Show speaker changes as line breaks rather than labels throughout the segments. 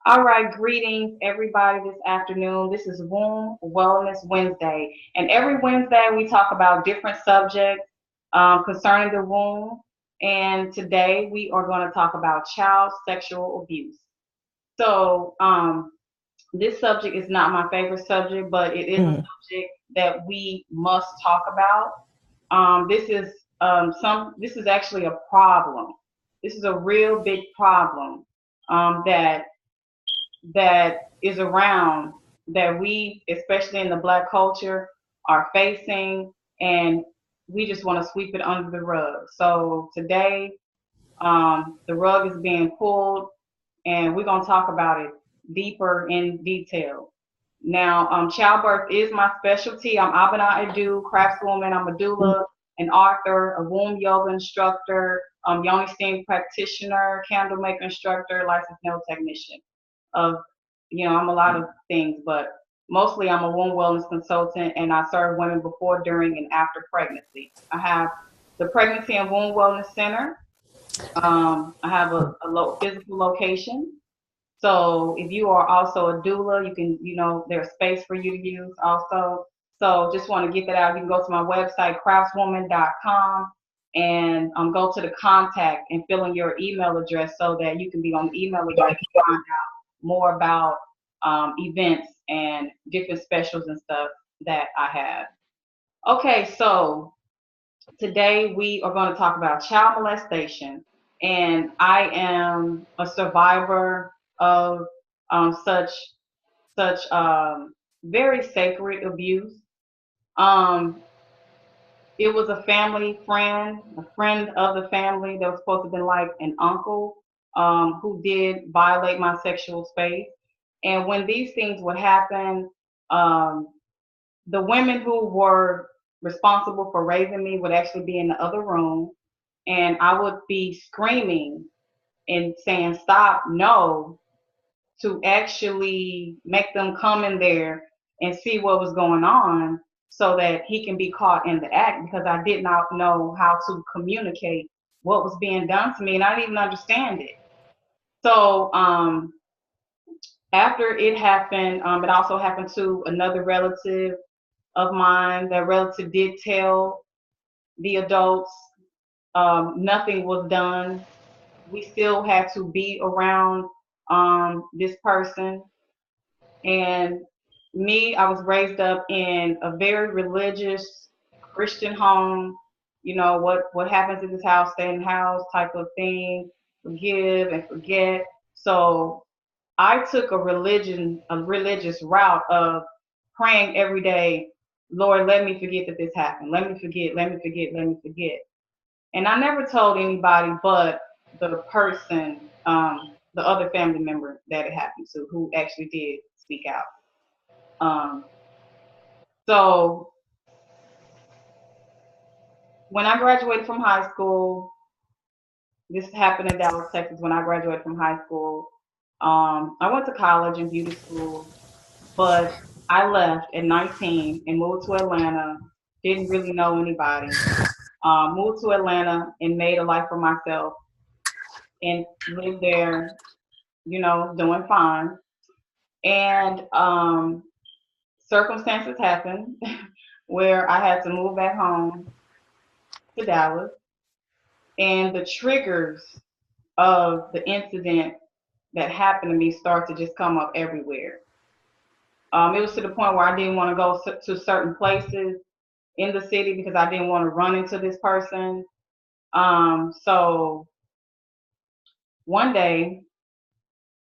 All right, greetings everybody this afternoon. This is Womb Wellness Wednesday. And every Wednesday we talk about different subjects concerning the womb. And today we are going to talk about child sexual abuse. So, this subject is not my favorite subject, but it is a
Mm.
subject that we must talk about. This is actually a problem. This is a real big problem that is around that we, especially in the Black culture, are facing, and we just want to sweep it under the rug. So today, the rug is being pulled, and we're gonna talk about it deeper in detail. Now, childbirth is my specialty. I'm Abena Adu, craftswoman. I'm a doula, an author, a womb yoga instructor, yoni steam practitioner, candle maker instructor, licensed nail technician. Of I'm a lot of things, but mostly I'm a womb wellness consultant, and I serve women before, during, and after pregnancy. I have the Pregnancy and Womb Wellness Center. I have a physical location. So if you are also a doula, you can, there's space for you to use also. So just want to get that out. You can go to my website, craftswoman.com, and go to the contact and fill in your email address so that you can be on the email address to find out more about events and different specials and stuff that I have. Okay, so today we are going to talk about child molestation, and I am a survivor of such very sacred abuse. Um, it was a family friend, a friend of the family that was supposed to have been like an uncle, who did violate my sexual space. And when these things would happen, um, the women who were responsible for raising me would actually be in the other room, and I would be screaming and saying, "Stop, no," to actually make them come in there and see what was going on so that he can be caught in the act, because I did not know how to communicate what was being done to me, and I didn't even understand it. So, after it happened, it also happened to another relative of mine. That relative did tell the adults. Nothing was done. We still had to be around this person. And me, I was raised up in a very religious Christian home. What happens in this house, stay in the house type of thing, forgive and forget. So I took a religious route of praying every day, Lord, let me forget that this happened. Let me forget, let me forget, let me forget. And I never told anybody but the person, the other family member that it happened to, who actually did speak out. Um, so when I graduated from high school, this happened in Dallas, Texas. When I graduated from high school, I went to college and beauty school, but I left at 19 and moved to Atlanta. Didn't really know anybody. Moved to Atlanta and made a life for myself and lived there, doing fine. And circumstances happened where I had to move back home to Dallas, and the triggers of the incident that happened to me start to just come up everywhere. It was to the point where I didn't want to go to certain places in the city because I didn't want to run into this person. So one day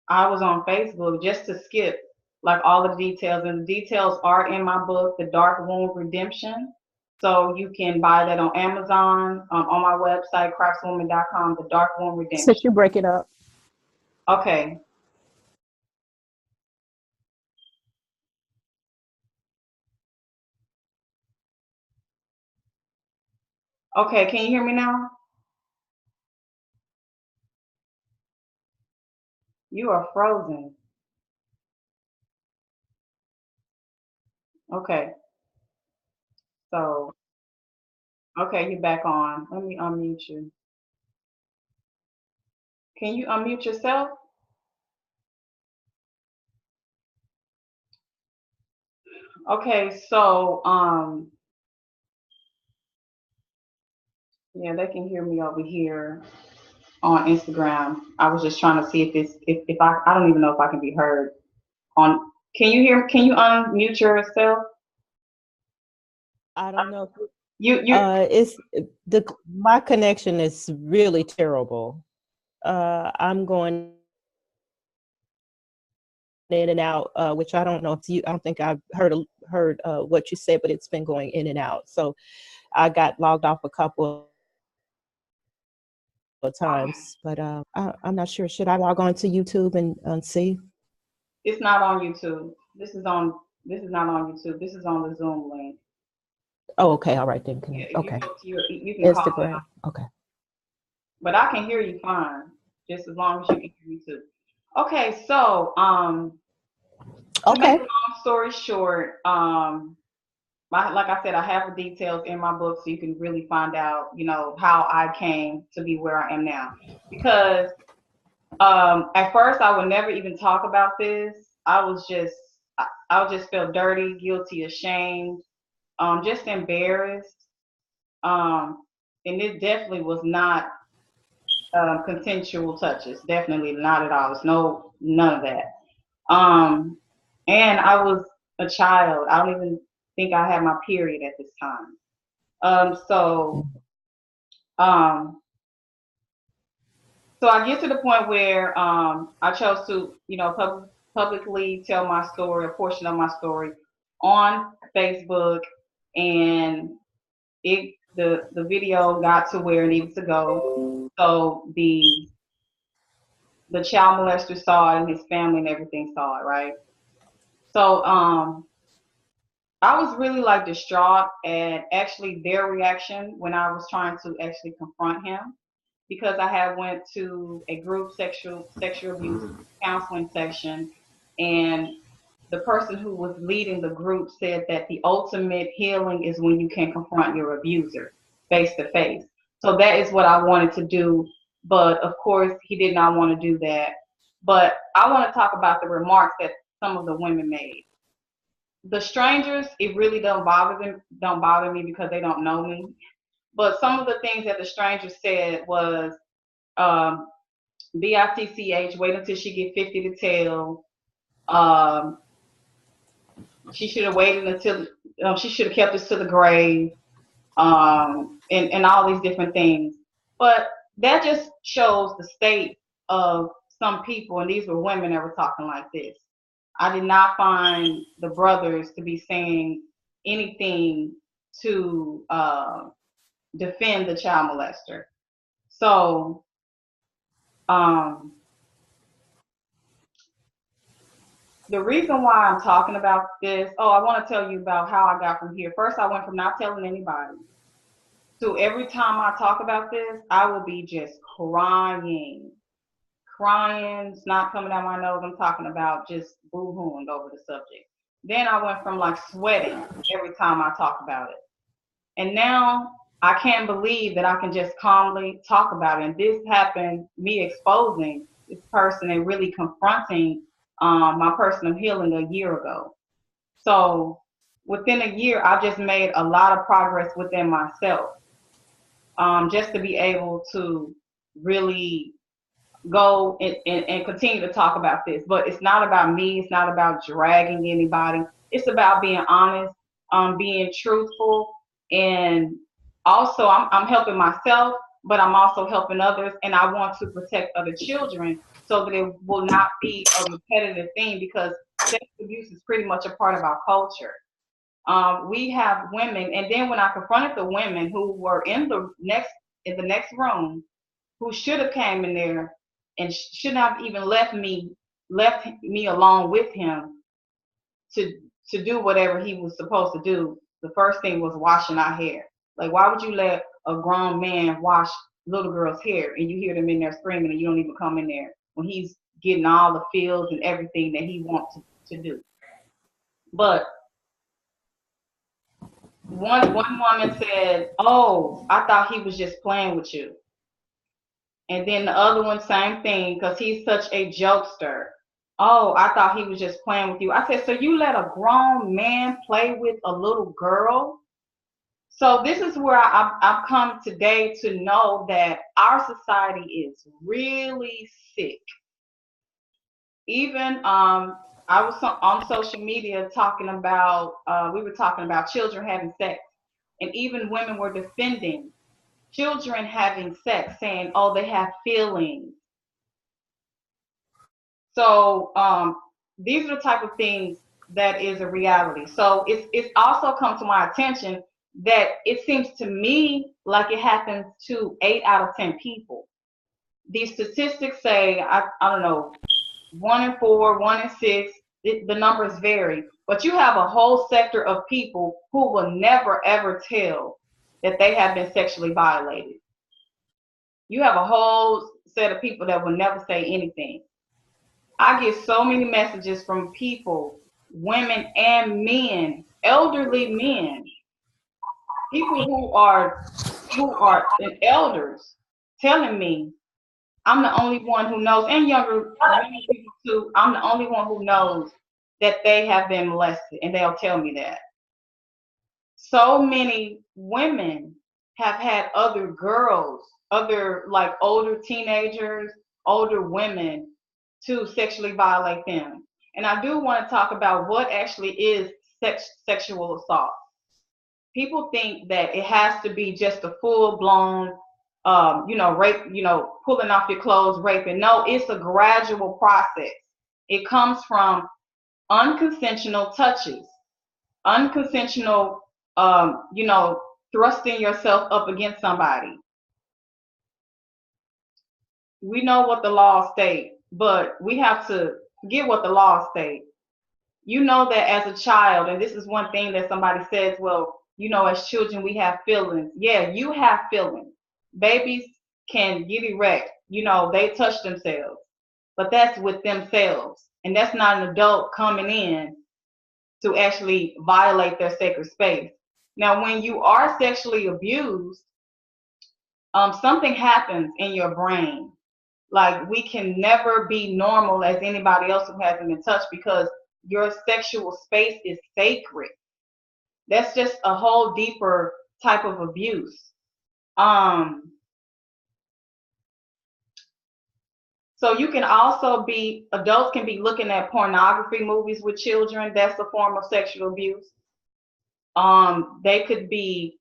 I was on Facebook just to skip like all the details, and the details are in my book, The Dark Womb Redemption. So you can buy that on Amazon, on my website, craftswoman.com, The Dark Womb
Since
Redemption.
you break it up.
Okay. Okay, can you hear me now? You are frozen. Okay. So, okay, you're back on. Let me unmute you. Can you unmute yourself? Okay, so yeah, they can hear me over here on Instagram. I was just trying to see if it's if I don't even know if I can be heard on. Can you hear? Can you unmute yourself?
I don't know.
You
It's the my connection is really terrible. I'm going in and out, which I don't know if you. I don't think I've heard what you said, but it's been going in and out. So I got logged off a couple of times, but I'm not sure. Should I log on to YouTube and see?
it's not on YouTube. This is on. This is not on YouTube. This is on the Zoom link.
Oh, okay. All right then.
Yeah, if you
Okay.
go to your, you can call it,
Instagram. Okay.
but I can hear you fine, just as long as you can hear me too. Okay, so to make a
Okay.
long story short, like I said, I have the details in my book, so you can really find out, how I came to be where I am now. Because at first, I would never even talk about this. I just felt dirty, guilty, ashamed, just embarrassed. Um, and it definitely was not consensual touches. Definitely not at all. It's none of that. Um, and I was a child. I don't even think I had my period at this time. So um, so I get to the point where I chose to, publicly tell my story, a portion of my story, on Facebook, and the video got to where it needed to go. So the child molester saw it, and his family and everything saw it, right? So I was really like distraught at actually their reaction when I was trying to actually confront him, because I had went to a group sexual abuse counseling session, and the person who was leading the group said that the ultimate healing is when you can confront your abuser face to face. So that is what I wanted to do, but of course he did not want to do that. But I want to talk about the remarks that some of the women made. The strangers, it really don't bother me because they don't know me. But some of the things that the strangers said was, um, bitch, wait until she get 50 to tell. Um, she should have waited until, she should have kept us to the grave, and all these different things. But that just shows the state of some people, and these were women that were talking like this. I did not find the brothers to be saying anything to defend the child molester. So, um, the reason why I'm talking about this, oh, I want to tell you about how I got from here. First, I went from not telling anybody to every time I talk about this, I will be just crying, snot coming out my nose. I'm talking about just boo-hooing over the subject. Then I went from like sweating every time I talk about it. And now I can't believe that I can just calmly talk about it. And this happened, me exposing this person and really confronting my personal healing a year ago. So within a year, I've just made a lot of progress within myself, just to be able to really go and continue to talk about this. But it's not about me. It's not about dragging anybody. It's about being honest, being truthful, and also I'm helping myself, but I'm also helping others, and I want to protect other children so that it will not be a repetitive thing, because sex abuse is pretty much a part of our culture. We have women, and then when I confronted the women who were in the next room, who should have came in there and should not have even left me alone with him to do whatever he was supposed to do. The first thing was washing our hair. Like, why would you let a grown man wash little girl's hair, and you hear them in there screaming, and you don't even come in there when he's getting all the feels and everything that he wants to do? But one woman said, "Oh, I thought he was just playing with you." And then the other one, same thing, because he's such a jokester. Oh, I thought he was just playing with you. I said, so you let a grown man play with a little girl? So this is where I've come today to know that our society is really sick. Even I was on social media talking about we were talking about children having sex, and even women were defending children having sex, saying, "Oh, they have feelings." So these are the type of things that is a reality. So it's also come to my attention that it seems to me like it happens to 8 out of 10 people. These statistics say I don't know, 1 in 4, 1 in 6. The numbers vary, but you have a whole sector of people who will never ever tell that they have been sexually violated. You have a whole set of people that will never say anything. I get so many messages from people, women and men, elderly men, people who are elders, telling me I'm the only one who knows, and younger young people too. I'm the only one who knows that they have been molested, and they'll tell me that. So many women have had other girls, other like older teenagers, older women to sexually violate them. And I do want to talk about what actually is sexual assault. People think that it has to be just a full blown, rape, pulling off your clothes, raping. No, it's a gradual process. It comes from unconsensual touches, unconsensual, um, you know, thrusting yourself up against somebody. We know what the law states, but we have to forget what the law states. You know that as a child, and this is one thing that somebody says, well, as children, we have feelings. Yeah, you have feelings. Babies can get erect, they touch themselves, but that's with themselves. And that's not an adult coming in to actually violate their sacred space. Now, when you are sexually abused, something happens in your brain. Like, we can never be normal as anybody else who hasn't been touched because your sexual space is sacred. That's just a whole deeper type of abuse. Um, so you can also be, adults can be looking at pornography movies with children. That's a form of sexual abuse. They could be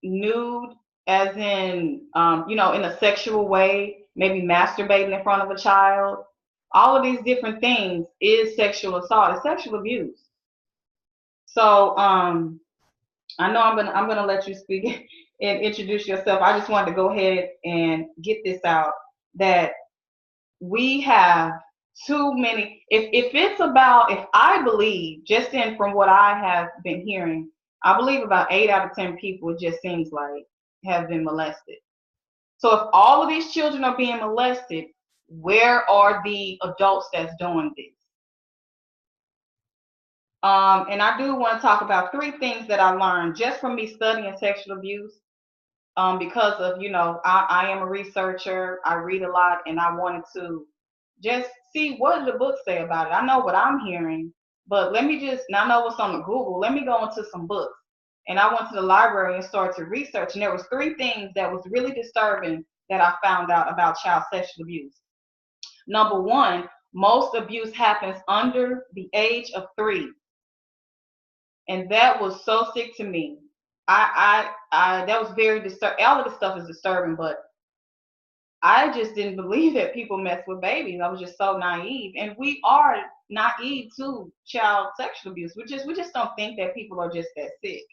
nude, as in, in a sexual way, maybe masturbating in front of a child. All of these different things is sexual assault. It's sexual abuse. So I know I'm gonna let you speak and introduce yourself. I just wanted to go ahead and get this out that we have too many. If it's about, if I believe, just in from what I have been hearing, I believe about 8 out of 10 people, it just seems like, have been molested. So if all of these children are being molested, where are the adults that's doing this? And I do want to talk about 3 things that I learned just from me studying sexual abuse. Because of, I am a researcher, I read a lot, and I wanted to just see what do the books say about it. I know what I'm hearing, but let me just, now I know what's on the Google, let me go into some books. And I went to the library and started to research, and there was 3 things that was really disturbing that I found out about child sexual abuse. Number 1, most abuse happens under the age of 3. And that was so sick to me. That was very disturbing. All of this stuff is disturbing, but I just didn't believe that people mess with babies. I was just so naive, and we are naive to child sexual abuse. We just don't think that people are just that sick.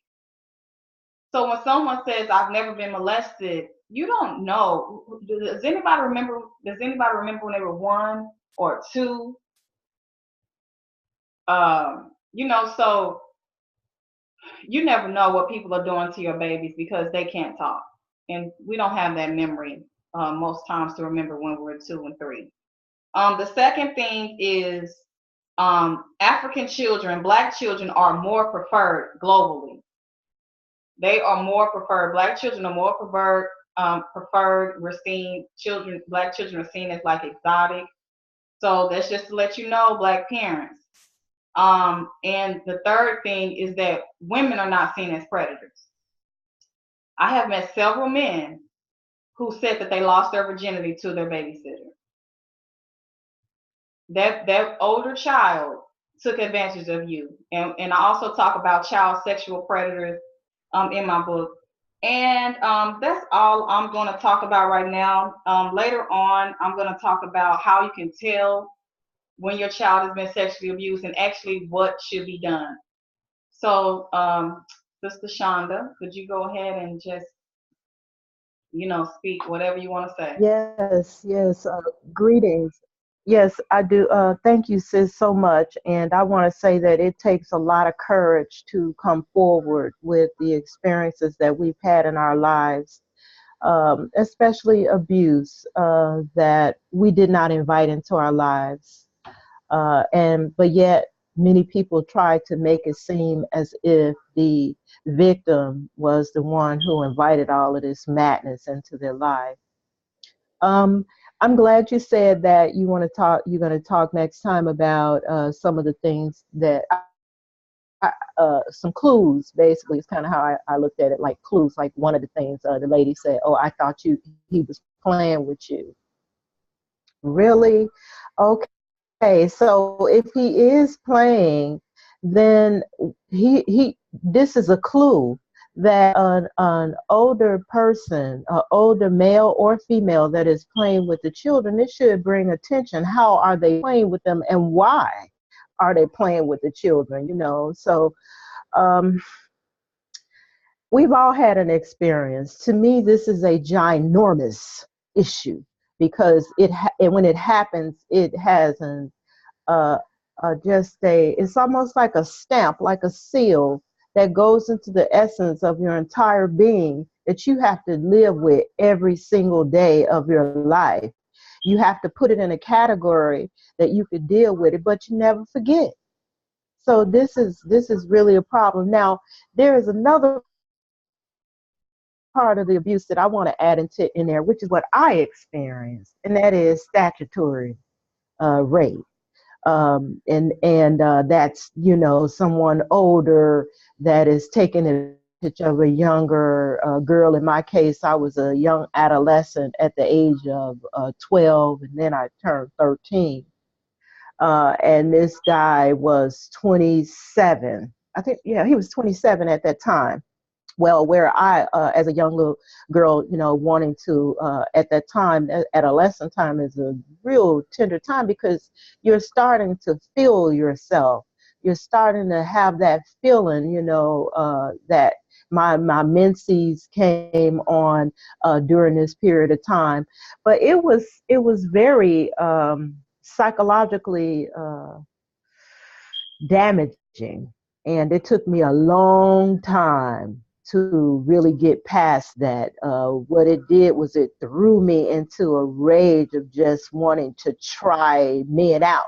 So when someone says I've never been molested, you don't know. Does anybody remember? Does anybody remember when they were 1 or 2? So you never know what people are doing to your babies because they can't talk, and we don't have that memory most times to remember when we're 2 and 3. The second thing is African children, Black children are more preferred globally. They are more preferred. Black children are more preferred. We're seeing Black children are seen as like exotic. So that's just to let you know, black parents. And the third thing is that women are not seen as predators. I have met several men who said that they lost their virginity to their babysitter. That older child took advantage of you. And I also talk about child sexual predators in my book. And that's all I'm going to talk about right now. Later on, I'm going to talk about how you can tell when your child has been sexually abused and actually what should be done. So, Sister Shonda, could you go ahead and just, speak whatever you want to say?
Yes, yes. Greetings. Yes, I do. Thank you, sis, so much. And I want to say that it takes a lot of courage to come forward with the experiences that we've had in our lives, especially abuse that we did not invite into our lives. But yet many people try to make it seem as if the victim was the one who invited all of this madness into their life. Um, I'm glad you said that you're going to talk next time about some of the things that, some clues, basically, is kind of how I looked at it, like clues. Like one of the things the lady said, oh, I thought he was playing with you. Really? Okay, so if he is playing, then this is a clue that an older person, an older male or female that is playing with the children, it should bring attention. How are they playing with them, and why are they playing with the children? So um, we've all had an experience. To me, this is a ginormous issue because and when it happens, it has an uh, it's almost like a stamp, like a seal that goes into the essence of your entire being that you have to live with every single day of your life. You have to put it in a category that you could deal with it, but you never forget. So this is really a problem. Now, there is another part of the abuse that I want to add in there, which is what I experienced, and that is statutory rape. And that's someone older that is taking advantage of a younger girl. In my case, I was a young adolescent at the age of 12, and then I turned 13. And this guy was 27. I think, yeah, he was 27 at that time. Well, where I, as a young little girl, wanting to, at that time, adolescent time is a real tender time because you're starting to feel yourself. You're starting to have that feeling, that my menses came on during this period of time. But it was very psychologically damaging. And it took me a long time to really get past that. What it did was it threw me into a rage of just wanting to try men out.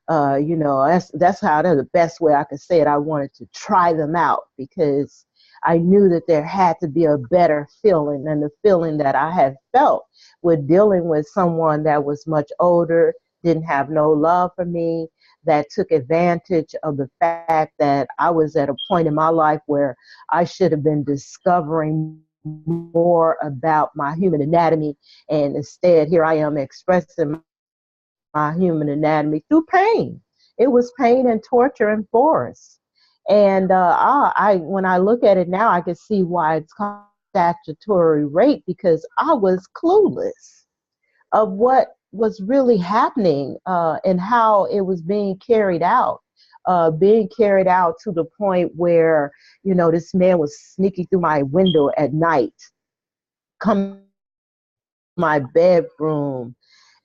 That's the best way I could say it. I wanted to try them out because I knew that there had to be a better feeling than the feeling that I had felt with dealing with someone that was much older, didn't have no love for me, that took advantage of the fact that I was at a point in my life where I should have been discovering more about my human anatomy. And instead, here I am expressing my human anatomy through pain. It was pain and torture and force. And when I look at it now, I can see why it's called statutory rape, because I was clueless of what was really happening and how it was being carried out. Being carried out to the point where, this man was sneaking through my window at night, come my bedroom.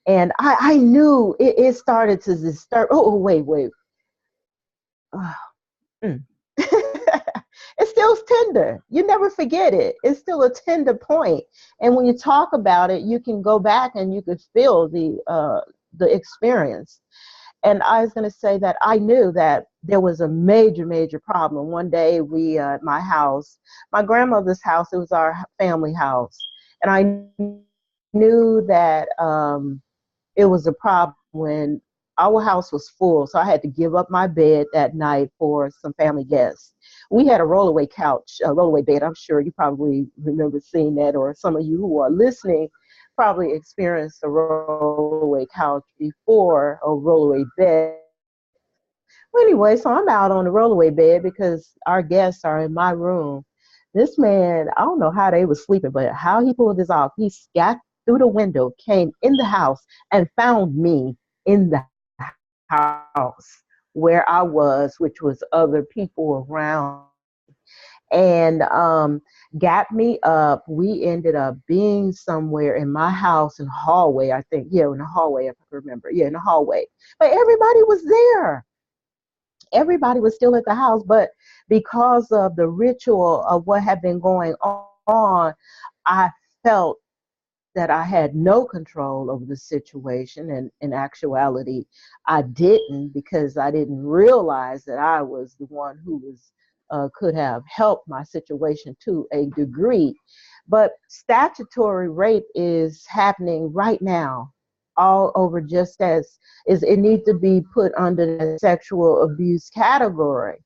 And I knew it started to disturb. Oh, wait. Oh, mm. It's still tender. You never forget it. It's still a tender point. And when you talk about it, you can go back and you could feel the experience. And I was going to say that I knew that there was a major, major problem. One day at my house, my grandmother's house, it was our family house. And I knew that it was a problem when our house was full, so I had to give up my bed that night for some family guests. We had a rollaway couch, a rollaway bed. I'm sure you probably remember seeing that, or some of you who are listening probably experienced a rollaway couch before, or rollaway bed. Well, anyway, so I'm out on the rollaway bed because our guests are in my room. This man, I don't know how they was sleeping, but how he pulled this off. He got through the window, came in the house, and found me in the house where I was, which was other people around me, and got me up. We ended up being somewhere in my house in hallway, I think. Yeah, in the hallway, if I can remember. Yeah, in the hallway. But everybody was there. Everybody was still at the house, but because of the ritual of what had been going on, I felt that I had no control over the situation. And in actuality, I didn't, because I didn't realize that I was the one who was could have helped my situation to a degree. But statutory rape is happening right now all over, just as is it needs to be put under the sexual abuse category.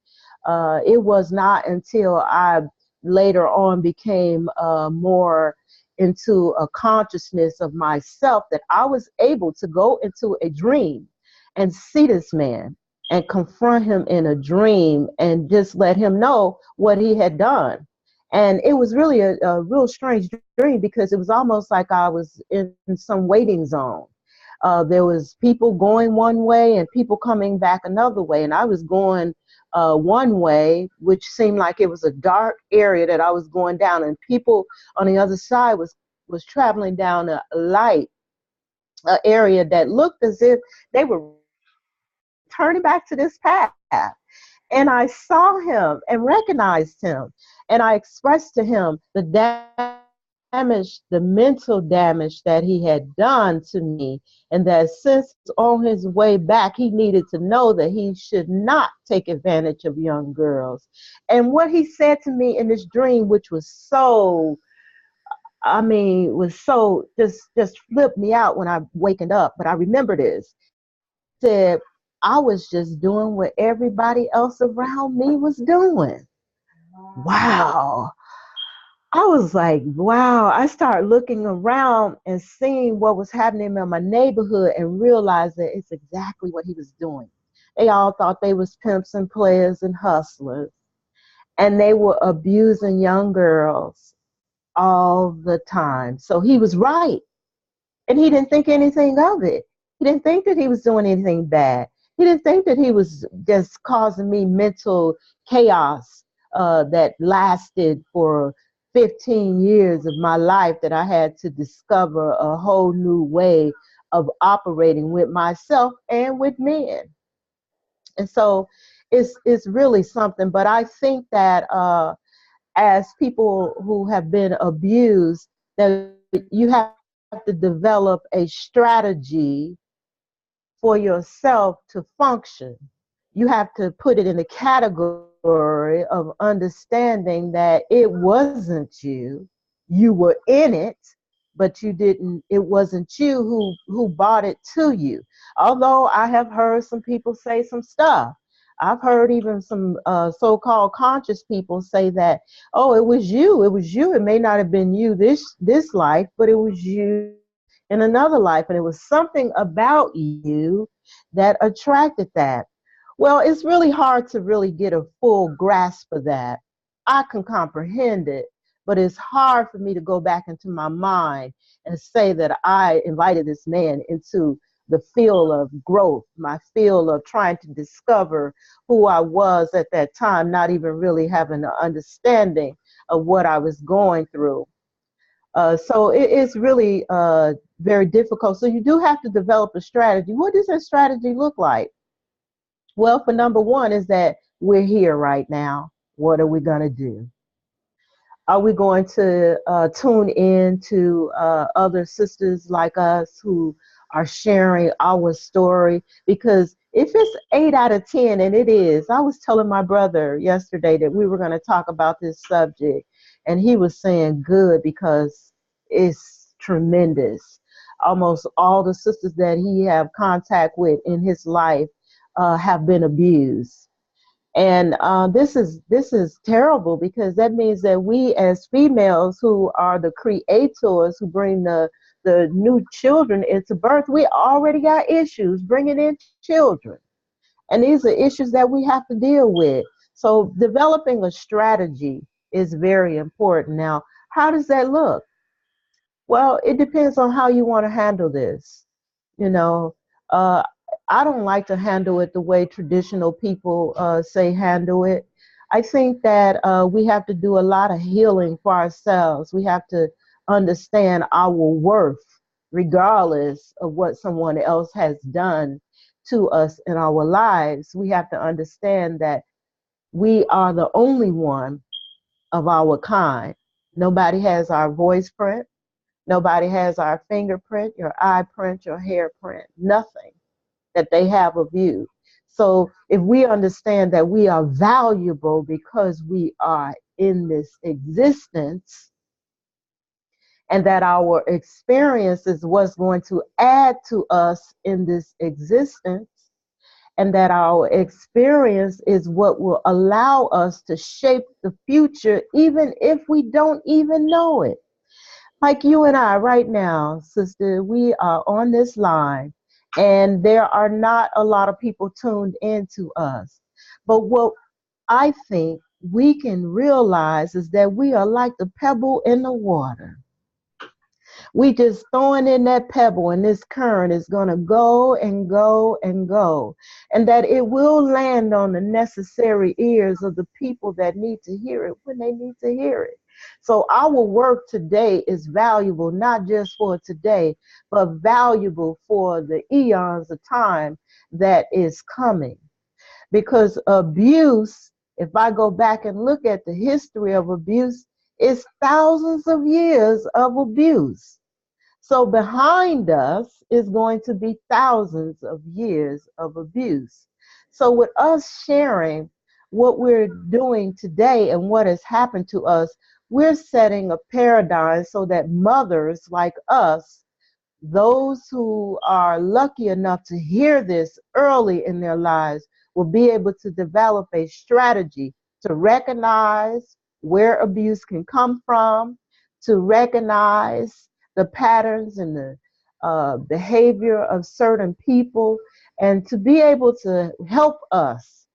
It was not until I later on became more into a consciousness of myself that I was able to go into a dream and see this man and confront him in a dream and just let him know what he had done. And it was really a real strange dream, because it was almost like I was in some waiting zone. There was people going one way and people coming back another way, and I was going one way, which seemed like it was a dark area that I was going down, and people on the other side was traveling down a light area that looked as if they were returning back to this path. And I saw him and recognized him, and I expressed to him the mental damage that he had done to me, and that since on his way back, he needed to know that he should not take advantage of young girls. And what he said to me in this dream, which was so, I mean, was so just flipped me out when I wakened up. But I remember this. He said, I was just doing what everybody else around me was doing. Wow. I was like, wow. I started looking around and seeing what was happening in my neighborhood and realized that it's exactly what he was doing. They all thought they was pimps and players and hustlers, and they were abusing young girls all the time. So he was right. And he didn't think anything of it. He didn't think that he was doing anything bad. He didn't think that he was just causing me mental chaos that lasted for 15 years of my life, that I had to discover a whole new way of operating with myself and with men. And so it's really something. But I think that as people who have been abused, that you have to develop a strategy for yourself to function. You have to put it in the category of understanding that it wasn't you. You were in it, but you didn't, it wasn't you who brought it to you. Although I have heard some people say some stuff. I've heard even some so-called conscious people say that, oh, it was you. It was you. It may not have been you this life, but it was you in another life. And it was something about you that attracted that. Well, it's really hard to really get a full grasp of that. I can comprehend it, but it's hard for me to go back into my mind and say that I invited this man into the field of growth, my field of trying to discover who I was at that time, not even really having an understanding of what I was going through. So it is really very difficult. So you do have to develop a strategy. What does that strategy look like? Well, for number one is that we're here right now. What are we going to do? Are we going to tune in to other sisters like us who are sharing our story? Because if it's 8 out of 10, and it is, I was telling my brother yesterday that we were going to talk about this subject, and he was saying good, because it's tremendous. almost all the sisters that he have contact with in his life have been abused. And this is terrible, because that means that we as females who are the creators, who bring the new children into birth, we already got issues bringing in children. And these are issues that we have to deal with. So developing a strategy is very important. Now, how does that look? Well, it depends on how you want to handle this. You know, uh, I don't like to handle it the way traditional people say handle it. I think that we have to do a lot of healing for ourselves. We have to understand our worth, regardless of what someone else has done to us in our lives. We have to understand that we are the only one of our kind. Nobody has our voice print. Nobody has our fingerprint, your eye print, your hair print, nothing that they have of you. So if we understand that we are valuable because we are in this existence, and that our experience is what's going to add to us in this existence, and that our experience is what will allow us to shape the future, even if we don't even know it. Like you and I right now, sister, we are on this line, and there are not a lot of people tuned into us. But what I think we can realize is that we are like the pebble in the water. We just throwing in that pebble, and this current is going to go and go and go, and that it will land on the necessary ears of the people that need to hear it when they need to hear it. So our work today is valuable, not just for today, but valuable for the eons of time that is coming. Because abuse, if I go back and look at the history of abuse, it's thousands of years of abuse. So behind us is going to be thousands of years of abuse. So with us sharing what we're doing today and what has happened to us, we're setting a paradigm so that mothers like us, those who are lucky enough to hear this early in their lives, will be able to develop a strategy to recognize where abuse can come from, to recognize the patterns and the behavior of certain people, and to be able to help us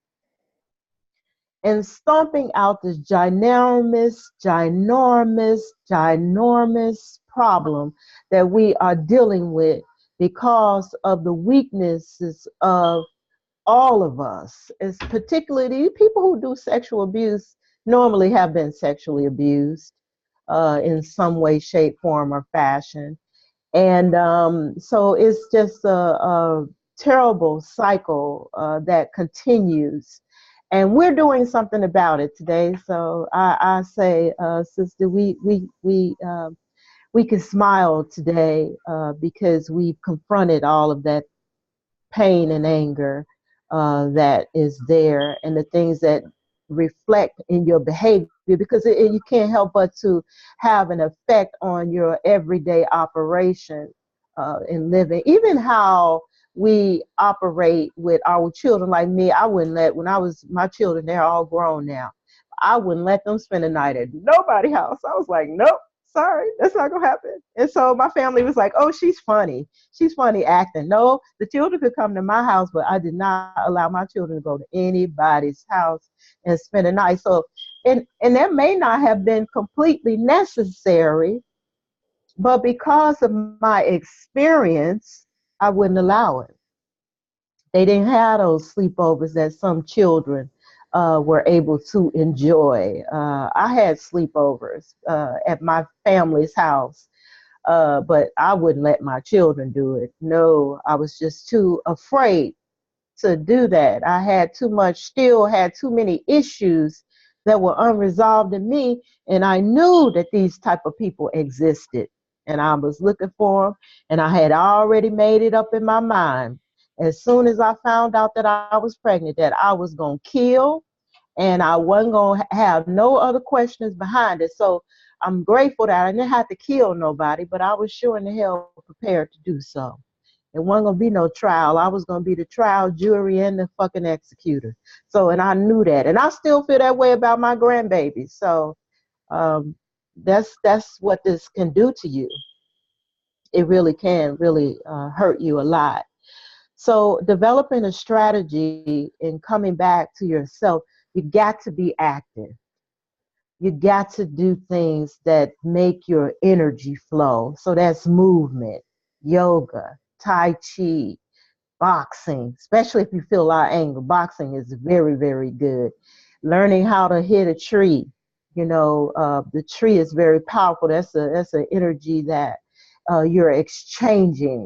in stomping out this ginormous problem that we are dealing with because of the weaknesses of all of us. It's particularly people who do sexual abuse normally have been sexually abused in some way, shape, form, or fashion. And so it's just a terrible cycle that continues. And we're doing something about it today. So I say, sister, we can smile today because we've confronted all of that pain and anger that is there, and the things that reflect in your behavior, because you can't help but to have an effect on your everyday operation in living. Even how we operate with our children. Like me, I wouldn't let, when I was, my children, they're all grown now, I wouldn't let them spend a night at nobody's house. I was like, nope, sorry, that's not gonna happen. And so my family was like, oh, she's funny acting. No, the children could come to my house, but I did not allow my children to go to anybody's house and spend a night. So and that may not have been completely necessary, but because of my experience, I wouldn't allow it. They didn't have those sleepovers that some children were able to enjoy. I had sleepovers at my family's house, but I wouldn't let my children do it. No, I was just too afraid to do that. I had too much, still had too many issues that were unresolved in me, and I knew that these type of people existed, and I was looking for them, and I had already made it up in my mind as soon as I found out that I was pregnant, that I was going to kill, and I wasn't going to have no other questions behind it. So I'm grateful that I didn't have to kill nobody, but I was sure in the hell prepared to do so. It wasn't gonna be no trial. I was gonna be the trial, jury, and the fucking executor. So, and I knew that, and I still feel that way about my grandbabies. So, um, that's what this can do to you. It really can really hurt you a lot. So, developing a strategy and coming back to yourself, you got to be active. You got to do things that make your energy flow. So that's movement, yoga, tai chi, boxing, especially if you feel a lot of anger. Boxing is very, very good. Learning how to hit a tree. The tree is very powerful. That's an energy that you're exchanging.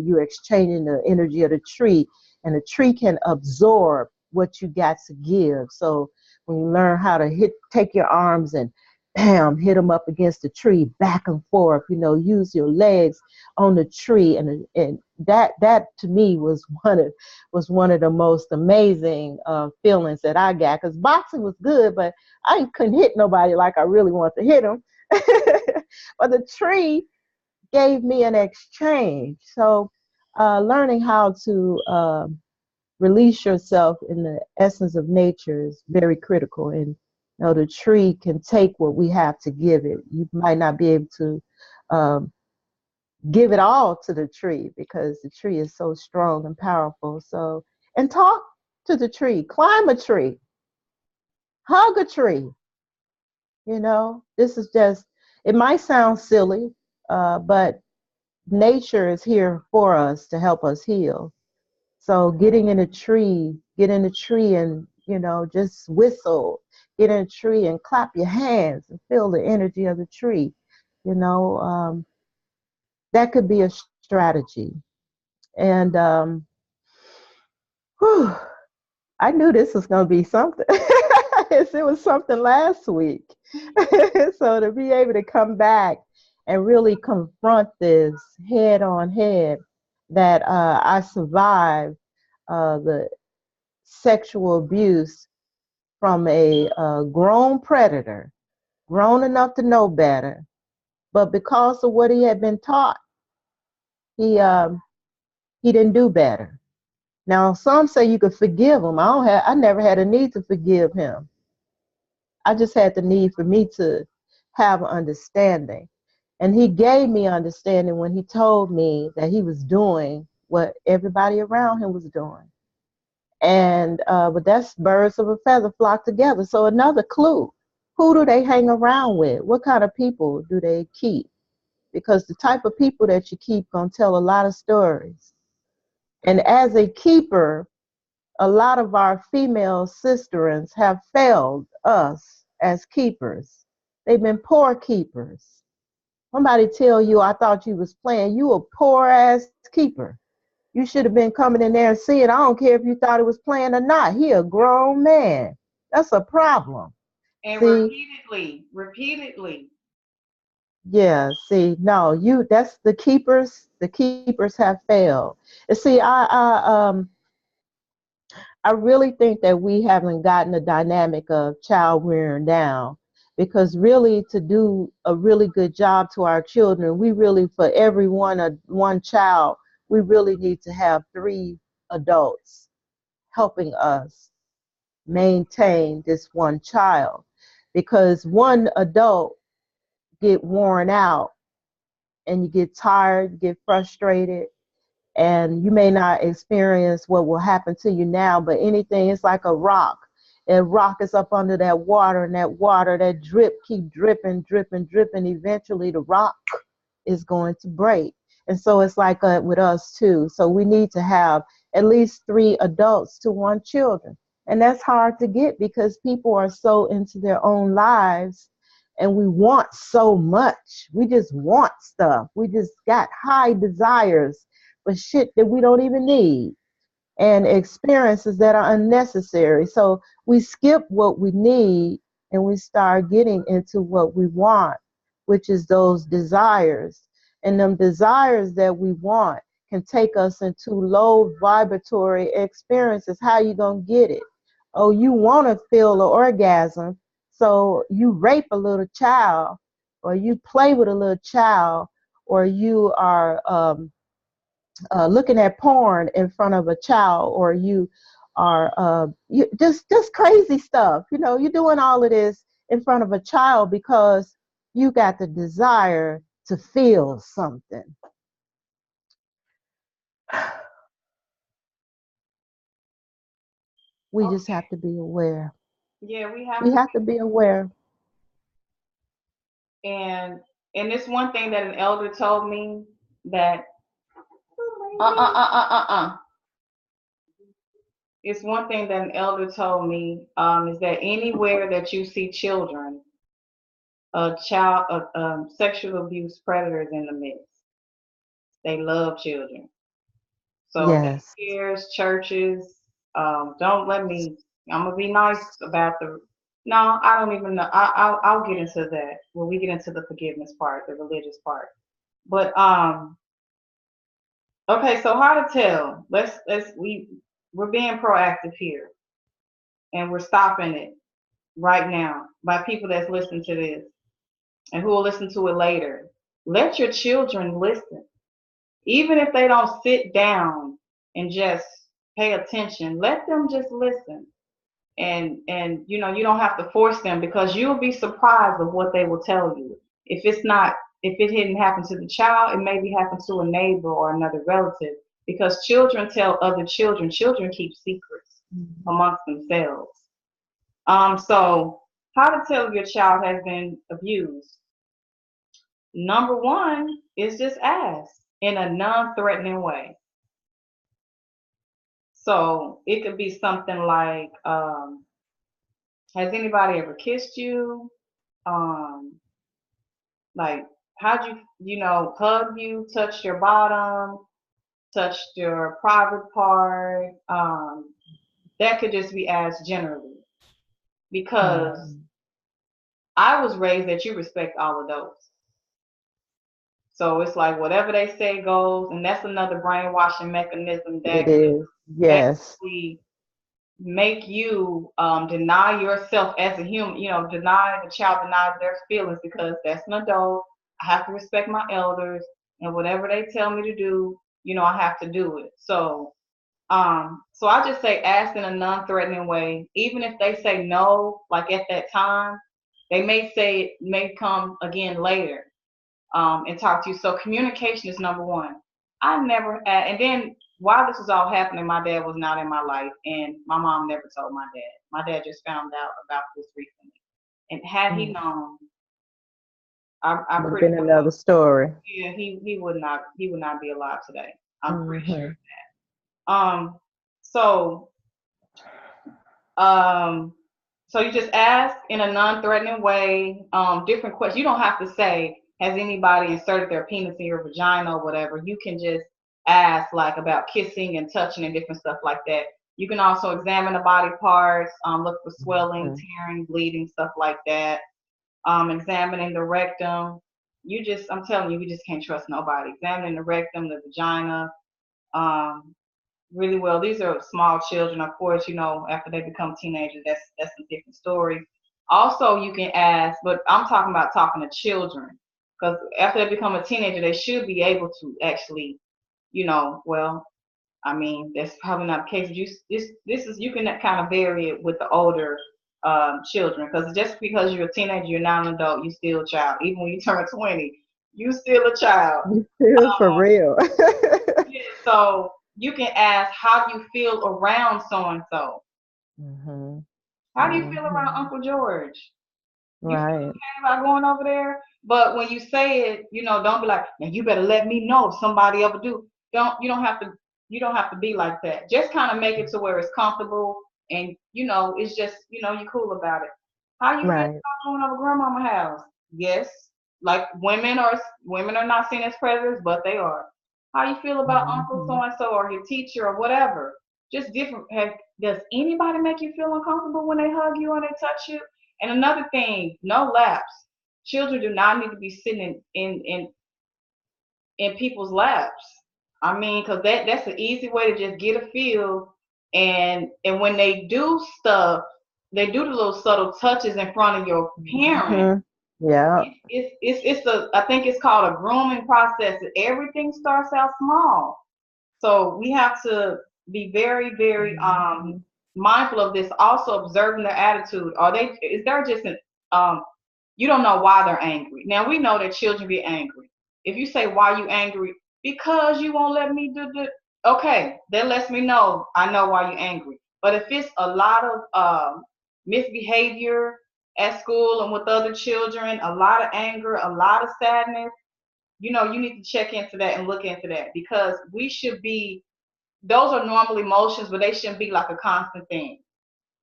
You're exchanging the energy of the tree, and the tree can absorb what you got to give. So when you learn how to take your arms and bam, hit them up against the tree, back and forth. Use your legs on the tree, and that to me was one of the most amazing feelings that I got. Because boxing was good, but I couldn't hit nobody like I really wanted to hit them. But the tree gave me an exchange. So learning how to release yourself in the essence of nature is very critical. And the tree can take what we have to give it. You might not be able to um, give it all to the tree because the tree is so strong and powerful. So, and talk to the tree, climb a tree, hug a tree. This is just, it might sound silly, but nature is here for us to help us heal. So get in a tree and, just whistle, get in a tree and clap your hands and feel the energy of the tree. You know, that could be a strategy. And whew, I knew this was going to be something. It was something last week. So to be able to come back and really confront this head on head, that I survived the sexual abuse from a grown predator, grown enough to know better, but because of what he had been taught, he he didn't do better. Now some say you could forgive him. I never had a need to forgive him. I just had the need for me to have understanding. And he gave me understanding when he told me that he was doing what everybody around him was doing. And but that's birds of a feather flock together. So another clue: who do they hang around with? What kind of people do they keep? Because the type of people that you keep gonna tell a lot of stories. And as a keeper, a lot of our female sisterins have failed us as keepers. They've been poor keepers. Somebody tell you, I thought you was playing. You a poor ass keeper. You should have been coming in there and seeing. I don't care if you thought it was playing or not. He a grown man. That's a problem.
And
See,
repeatedly.
yeah, see, no, that's the keepers have failed. And see, I really think that we haven't gotten the dynamic of child rearing down, because really to do a really good job to our children, we really, for every one child, we really need to have 3 adults helping us maintain this one child, because one adult get worn out and you get tired, you get frustrated, and you may not experience what will happen to you now, but anything is like a rock. A rock is up under that water, and that water, that drip, keep dripping, dripping, dripping. Eventually the rock is going to break. And so it's like with us too. So we need to have at least 3 adults to 1 children. And that's hard to get because people are so into their own lives, and we want so much. We just want stuff. We just got high desires for shit that we don't even need, and experiences that are unnecessary. So we skip what we need and we start getting into what we want, which is those desires. And them desires that we want can take us into low vibratory experiences. How you gonna get it? Oh, you want to feel an orgasm, so you rape a little child or you play with a little child, or you are looking at porn in front of a child, or you are just crazy stuff. You're doing all of this in front of a child because you got the desire to feel something. We just
Okay.
have to be aware.
Yeah, we have
We
to.
have to be aware.
And it's one thing that an elder told me that uh. It's one thing that an elder told me is that anywhere that you see children, sexual abuse predators in the midst. They love children. So
Yes.
daycares, churches, don't let me. I'm gonna be nice about the. No, I don't even know. I'll get into that when we get into the forgiveness part, the religious part. But okay. So how to tell? We're being proactive here, and we're stopping it right now by people that's listening to this and who will listen to it later. Let your children listen. Even if they don't sit down and just pay attention, let them just listen. And you don't have to force them, because you'll be surprised of what they will tell you. If it didn't happen to the child, it maybe happened to a neighbor or another relative, because children tell other children. Children keep secrets amongst themselves. So how to tell if your child has been abused? Number one is just ask in a non-threatening way. So it could be something like, has anybody ever kissed you? Um, like, how'd hug you, touched your bottom, touched your private part? That could just be asked generally, because
Mhm.
I was raised that you respect all of those. So it's like whatever they say goes, and that's another brainwashing mechanism
It
that
is. Yes.
actually make you deny yourself as a human. Deny the child, denies their feelings, because that's an adult. I have to respect my elders, and whatever they tell me to do, I have to do it. So I just say ask in a non-threatening way. Even if they say no, like at that time, they may say it may come again later, and talk to you. So communication is number one. I never had, and then while this was all happening, my dad was not in my life, and my mom never told my dad. My dad just found out about this recently, and had he
Mm.
known, I
Would have
pretty
been
well,
another story.
yeah, he would not be alive today. I'm pretty sure.
Hmm.
Um, so Um, so you just ask in a non-threatening way, different questions. You don't have to say, has anybody inserted their penis in your vagina or whatever. You can just ask like about kissing and touching and different stuff like that. You can also examine the body parts, look for swelling,
Hmm.
tearing, bleeding, stuff like that. Examining the rectum. I'm telling you, we just can't trust nobody. Examining the rectum, the vagina. Um, Really well. These are small children, of course. After they become teenagers, that's a different story. Also, you can ask, but I'm talking about talking to children, because after they become a teenager, they should be able to actually, well, I mean, that's probably not the case. This is, you can kind of vary it with the older children, because just because you're a teenager, you're not an adult. You're still a child. Even when you turn 20, you still a child.
For real.
Yeah, so you can ask, how do you feel around so and so?
Hmm.
How do you feel around
Hmm.
Uncle George? You feel
Right.
okay about going over there? But when you say it, don't be like, now you better let me know if somebody ever do. You don't have to be like that. Just kind of make it to where it's comfortable, and it's just, you're cool about it. How you feel
Right.
about going over grandmama's house? Yes, like women are not seen as predators, but they are. How you feel about Uncle
Hmm.
so and so or your teacher or whatever? Just different. Does anybody make you feel uncomfortable when they hug you or they touch you? And another thing, no laps. Children do not need to be sitting in people's laps. I mean, because that's an easy way to just get a feel. And when they do stuff, they do the little subtle touches in front of your parent.
Hmm. Yeah.
It's a, I think it's called a grooming process. Everything starts out small. So we have to be very, very
Mhm.
mindful of this. Also observing their attitude. Are they? Is there just an you don't know why they're angry. Now we know that children be angry. If you say why you angry, because you won't let me do the, okay, that lets me know I know why you're angry. But if it's a lot of misbehavior at school and with other children, a lot of anger, a lot of sadness, you need to check into that and look into that because we should be, those are normal emotions, but they shouldn't be like a constant thing.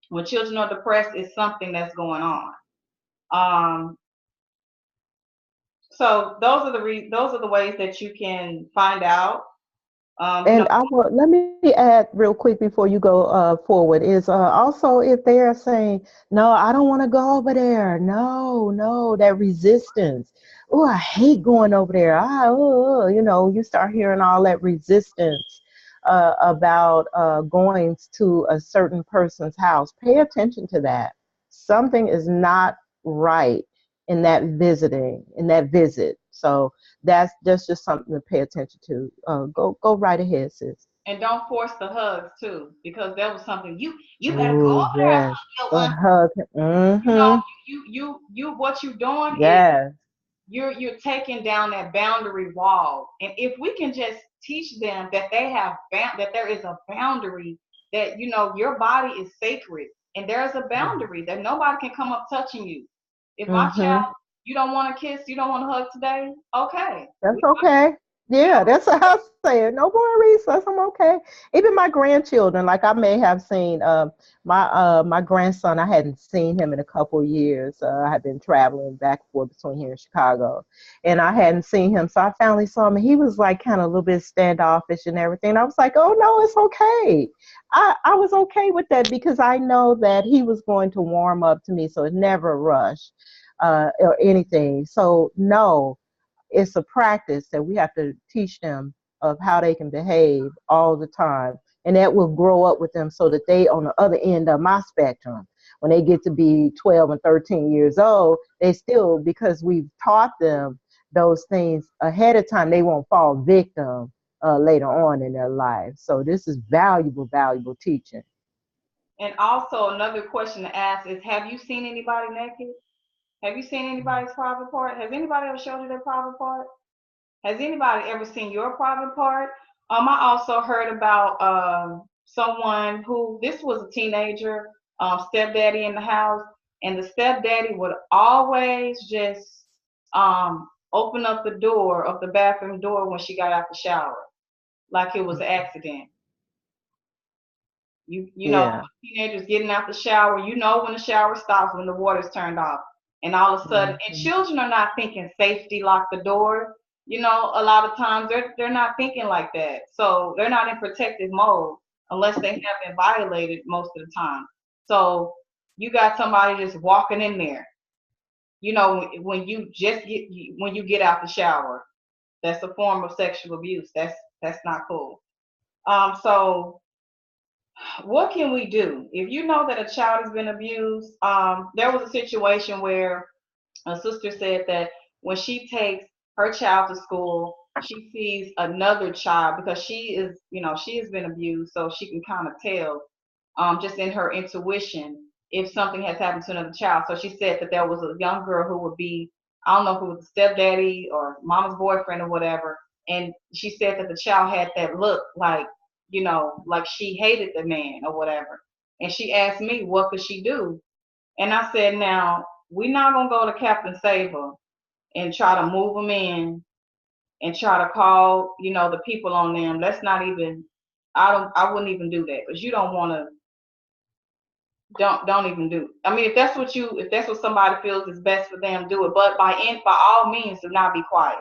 When children are depressed, it's something that's going on. Um, so those are the ways that you can find out. You know,
And I will let me add real quick before you go forward is also if they are saying no, I don't want to go over there. No, no, that resistance. Oh, I hate going over there. You start hearing all that resistance about going to a certain person's house. Pay attention to that. Something is not right in that visit. So that's just something to pay attention to. Go right ahead, sis.
and don't force the hugs too, because that was something you better go
Oh
over there and
yes,
hug your
the
aunt.
hug.
You know,
Mm-hmm.
what you're doing is
Yes.
you're taking down that boundary wall. And if we can just teach them that that there is a boundary, that your body is sacred and there's a boundary that nobody can come up touching you. If my
Mm-hmm.
child, you don't want to kiss, you don't want to hug today, okay.
That's okay.
We
Yeah,
don't
that's how I say it. No more recess. I'm okay. Even my grandchildren, like I may have seen my grandson. I hadn't seen him in a couple of years. I had been traveling back and forth between here and Chicago, and I hadn't seen him. So I finally saw him, and he was like kind of a little bit standoffish and everything. I was like, oh no, it's okay. I was okay with that because I know that he was going to warm up to me, so it never rushed or anything. So no, it's a practice that we have to teach them of how they can behave all the time. And that will grow up with them so that they, on the other end of my spectrum, when they get to be 12 and 13 years old, they still, because we've taught them those things ahead of time, they won't fall victim later on in their life. So this is valuable, valuable teaching.
And also another question to ask is, have you seen anybody naked? Have you seen anybody's private part? Has anybody ever showed you their private part? Has anybody ever seen your private part? I also heard about someone who, this was a teenager, stepdaddy in the house, and the stepdaddy would always just open up the door of the bathroom door when she got out the shower, like it was an accident. You know,
Yeah.
teenagers getting out the shower, when the shower stops, when the water's turned off. And all of a sudden, and
Mhm.
children are not thinking safety, lock the door. A lot of times they're not thinking like that. So they're not in protective mode unless they have been violated most of the time. So you got somebody just walking in there, when you get out the shower. That's a form of sexual abuse. That's not cool. So what can we do if you know that a child has been abused? There was a situation where a sister said that when she takes her child to school, she sees another child, because she has been abused, so she can kind of tell, just in her intuition, if something has happened to another child. So she said that there was a young girl who would be, I don't know if it was a stepdaddy or mama's boyfriend or whatever, and she said that the child had that look like, like she hated the man or whatever. And she asked me, what could she do? And I said, now, we're not going to go to Captain Saver and try to move them in and try to call, the people on them. Let's not even, I wouldn't even do that, because you don't want to, don't even do. I mean, if that's what somebody feels is best for them, do it. But by all means, do not be quiet.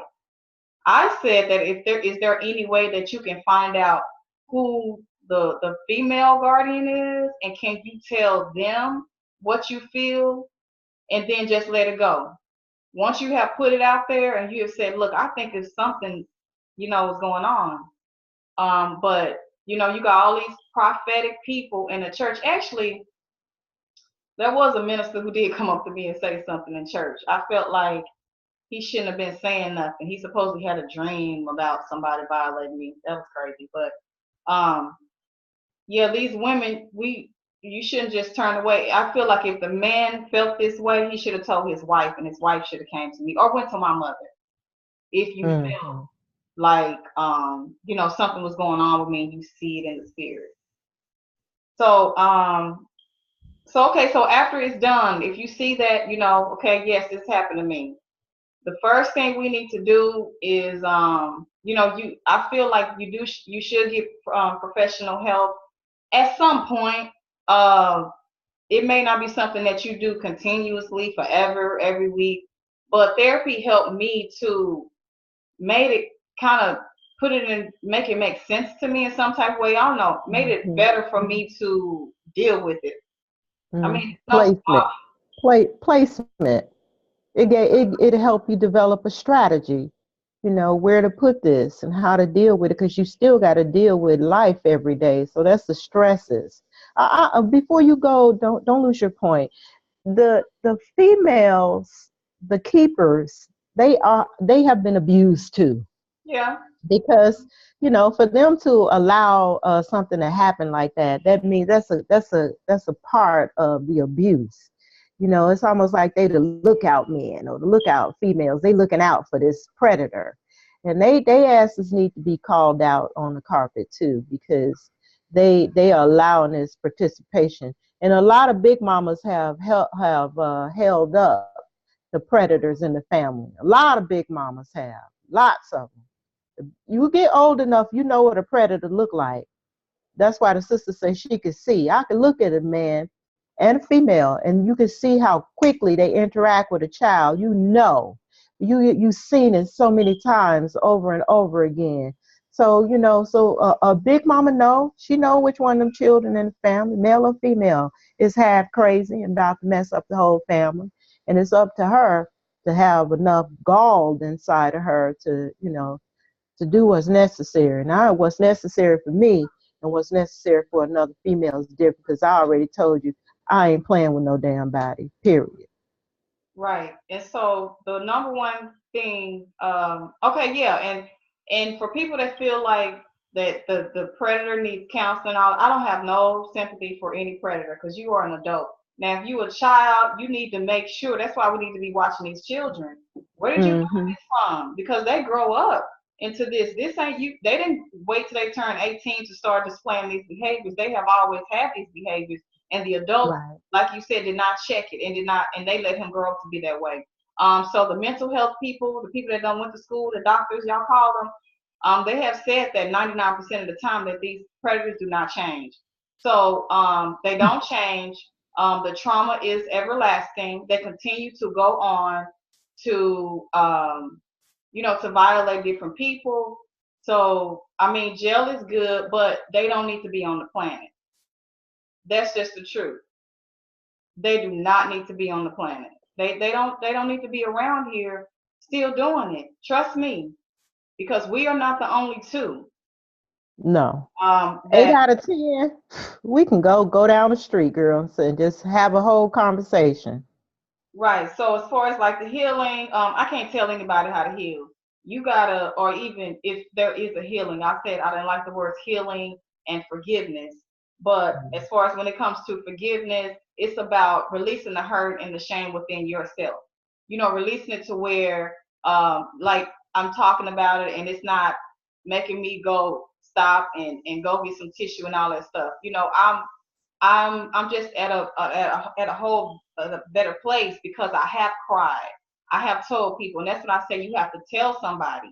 I said that, if there any way that you can find out who the female guardian is, and can you tell them what you feel, and then just let it go. Once you have put it out there and you have said, look, I think it's something, is going on. But you got all these prophetic people in the church. Actually, There was a minister who did come up to me and say something in church. I felt like he shouldn't have been saying nothing. He supposedly had a dream about somebody violating me. That was crazy. But um, yeah, these women, you shouldn't just turn away. I feel like if the man felt this way, he should have told his wife, and his wife should have came to me or went to my mother. If you felt
Hmm.
like something was going on with me, and you see it in the spirit. So okay, so after it's done, if you see that, okay, yes, this happened to me. The first thing we need to do is, I feel like you should get professional help at some point. Uh, it may not be something that you do continuously forever, every week, but therapy helped me to made it kind of make it make sense to me in some type of way. I don't know, made it
Hmm.
better for me to deal with it. I
Hmm.
mean, no,
Placement. Placement. It help you develop a strategy, where to put this and how to deal with it, because you still got to deal with life every day. So that's the stresses. Before you go, don't lose your point. The females, the keepers, they have been abused too,
yeah,
because for them to allow something to happen like that, that means that's a part of the abuse. It's almost like they the lookout men or the lookout females. They looking out for this predator, and they asses need to be called out on the carpet too, because they are allowing this participation. And a lot of big mamas have held up the predators in the family. A lot of big mamas have, lots of them. You get old enough, you know what a predator look like. That's why the sister says she could see. I could look at a man and a female, and you can see how quickly they interact with a child. You've seen it so many times over and over again. So a big mama know, she know which one of them children in the family, male or female, is half crazy and about to mess up the whole family, and it's up to her to have enough gall inside of her to do what's necessary. Now, what's necessary for me and what's necessary for another female is different, because I already told you I ain't playing with no damn body, period.
right. And so the number one thing, okay, yeah, and for people that feel like that the predator needs counseling, I don't have no sympathy for any predator because you are an adult. Now, if you a child, you need to make sure. That's why we need to be watching these children. Where did you learn
Hmm.
this from? Because they grow up into this. This ain't you. They didn't wait till they turn 18 to start displaying these behaviors. They have always had these behaviors, and the adults,
Right.
like you said, did not check it and did not, and they let him grow up to be that way. So the mental health people, the people that don't went to school, the doctors, y'all call them, they have said that 99% of the time that these predators do not change. So they don't change. The trauma is everlasting. They continue to go on to, to violate different people. So, I mean, jail is good, but they don't need to be on the planet. That's just the truth. They do not need to be on the planet. They don't need to be around here still doing it. Trust me, because we are not the only two.
No. Eight
That
out of 10, we can go down the street, girls, and just have a whole conversation.
Right. So as far as like the healing, I can't tell anybody how to heal. You gotta, or even if there is a healing, I said I didn't like the words healing and forgiveness. But as far as when it comes to forgiveness, it's about releasing the hurt and the shame within yourself. Releasing it to where, like I'm talking about it, and it's not making me go stop and go get some tissue and all that stuff. I'm just at a whole better place because I have cried. I have told people, and that's what I say. You have to tell somebody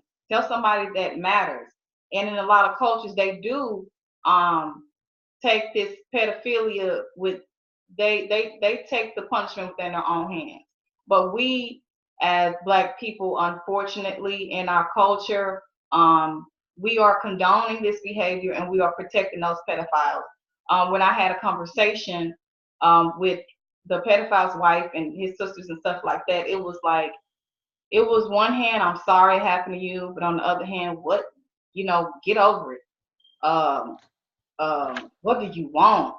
that matters. And in a lot of cultures, they do um, take this pedophilia with they take the punishment within their own hands. But we, as Black people, unfortunately, in our culture, we are condoning this behavior and we are protecting those pedophiles. When I had a conversation with the pedophile's wife and his sisters and stuff like that, it was like it was one hand, I'm sorry it happened to you, but on the other hand, get over it. Um, what do you want?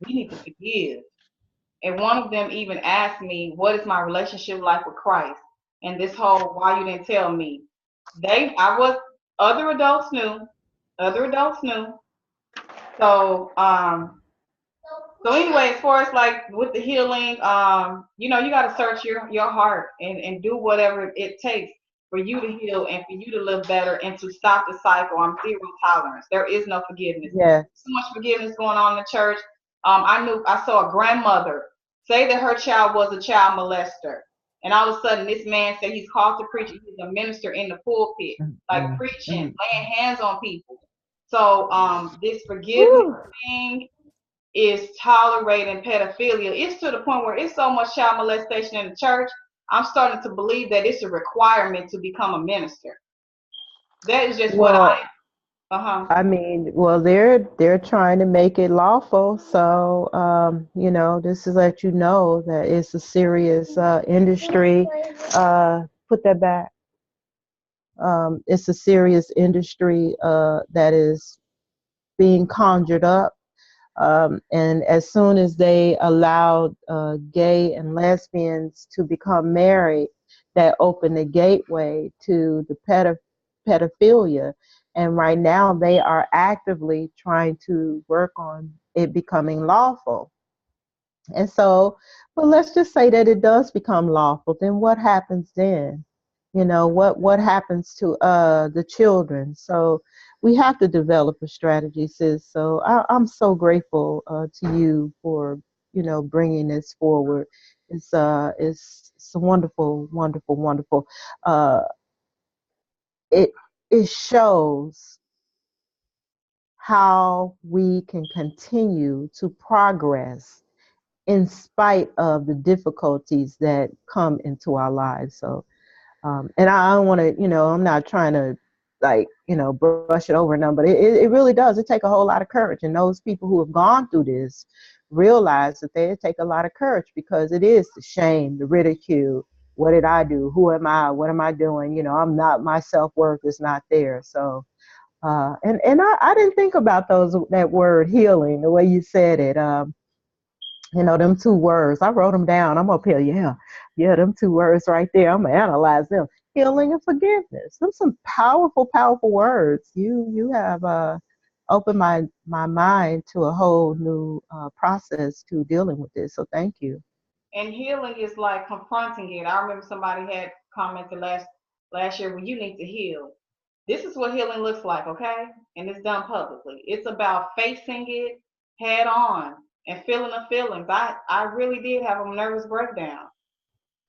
We need to forgive. And one of them even asked me, what is my relationship like with Christ? And this whole, why you didn't tell me? I was, other adults knew, other adults knew. So, so anyway, as far as like with the healing, you know, you got to search your heart and do whatever it takes for you to heal and for you to live better and to stop the cycle. I'm zero tolerance. There is no forgiveness.
Yeah.
So much forgiveness going on in the church. I saw a grandmother say that her child was a child molester. And all of a sudden, this man said he's called to preach. He's a minister in the pulpit, like preaching,
Mm-hmm.
laying hands on people. So this forgiveness
Whew.
thing is tolerating pedophilia. It's to the point where it's so much child molestation in the church. I'm starting to believe that it's a requirement to become a minister. That is just what
Well,
uh-huh.
I mean, well, they're trying to make it lawful, so you know, this is let you know that it's a serious industry. Put that back. It's a serious industry that is being conjured up. And as soon as they allowed gay and lesbians to become married, that opened the gateway to the pedophilia. And right now, they are actively trying to work on it becoming lawful. And so, but let's just say that it does become lawful. Then what happens then? You know, what happens to the children? So we have to develop a strategy, sis. So I'm so grateful to you for, you know, bringing this forward. It's wonderful, wonderful, wonderful. Uh, it it shows how we can continue to progress in spite of the difficulties that come into our lives. So, and I don't want to, you know, I'm not trying to like, you know, brush it over and but it really does. It take a whole lot of courage. And those people who have gone through this realize that they take a lot of courage because it is the shame, the ridicule. What did I do? Who am I? What am I doing? You know, I'm not, my self-worth is not there. So, and I didn't think about that word healing, the way you said it. You know, them two words, I wrote them down. I'm up here, yeah, them two words right there. I'm gonna analyze them. Healing and forgiveness. Them some powerful, powerful words. You have opened my mind to a whole new process to dealing with this. So thank you.
And healing is like confronting it. I remember somebody had commented last year, well, you need to heal. This is what healing looks like, okay? And it's done publicly. It's about facing it head on and feeling the feelings. I really did have a nervous breakdown.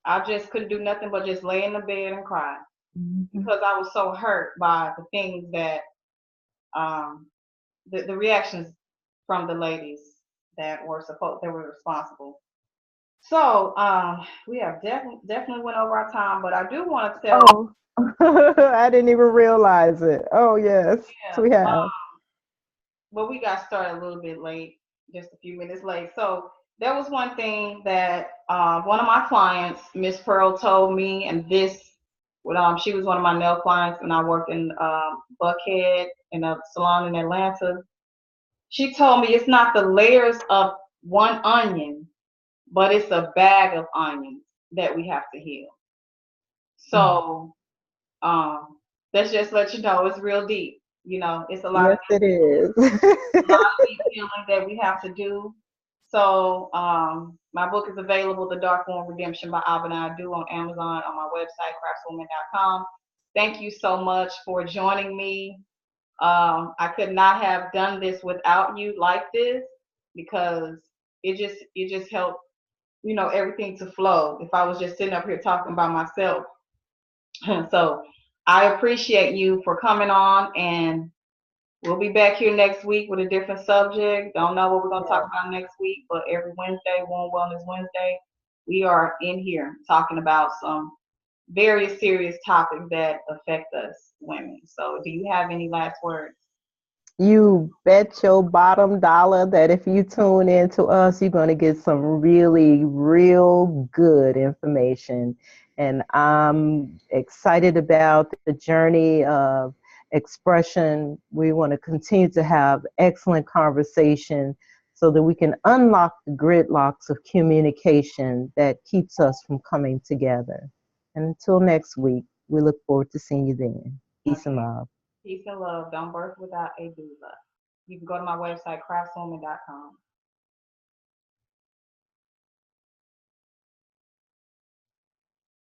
I just couldn't do nothing but just lay in the bed and cry
Mm-hmm.
because I was so hurt by the things that um, the reactions from the ladies that were responsible. So we have definitely went over our time, but I do want to tell.
Oh, I didn't even realize it. Oh yes,
Yeah,
we have.
well, we got started a little bit late, just a few minutes late. So there was one thing that one of my clients, Miss Pearl, told me, and this, well, she was one of my nail clients, and I worked in Buckhead in a salon in Atlanta. She told me it's not the layers of one onion, but it's a bag of onions that we have to heal.
Mm.
So um, let's just let you know it's real deep. You know, it's a lot of
Yes, it is.
deep healing that we have to do. So my book is available, The Dark One Redemption by Abena Adu on Amazon, on my website, craftswoman.com. Thank you so much for joining me. I could not have done this without you like this because it just helped, you know, everything to flow. If I was just sitting up here talking by myself. So I appreciate you for coming on, and we'll be back here next week with a different subject. Don't know what we're going to talk
Yeah.
about next week, but every Wednesday, Warm Wellness Wednesday, we are in here talking about some very serious topics that affect us women. So do you have any last words?
You bet your bottom dollar that if you tune in to us, you're going to get some really, real good information. And I'm excited about the journey of expression. We want to continue to have excellent conversation so that we can unlock the gridlocks of communication that keeps us from coming together. And until next week, we look forward to seeing you then. Peace and
Okay.
love.
Peace and love. Don't birth without a doula. You can go to my website, craftswoman.com.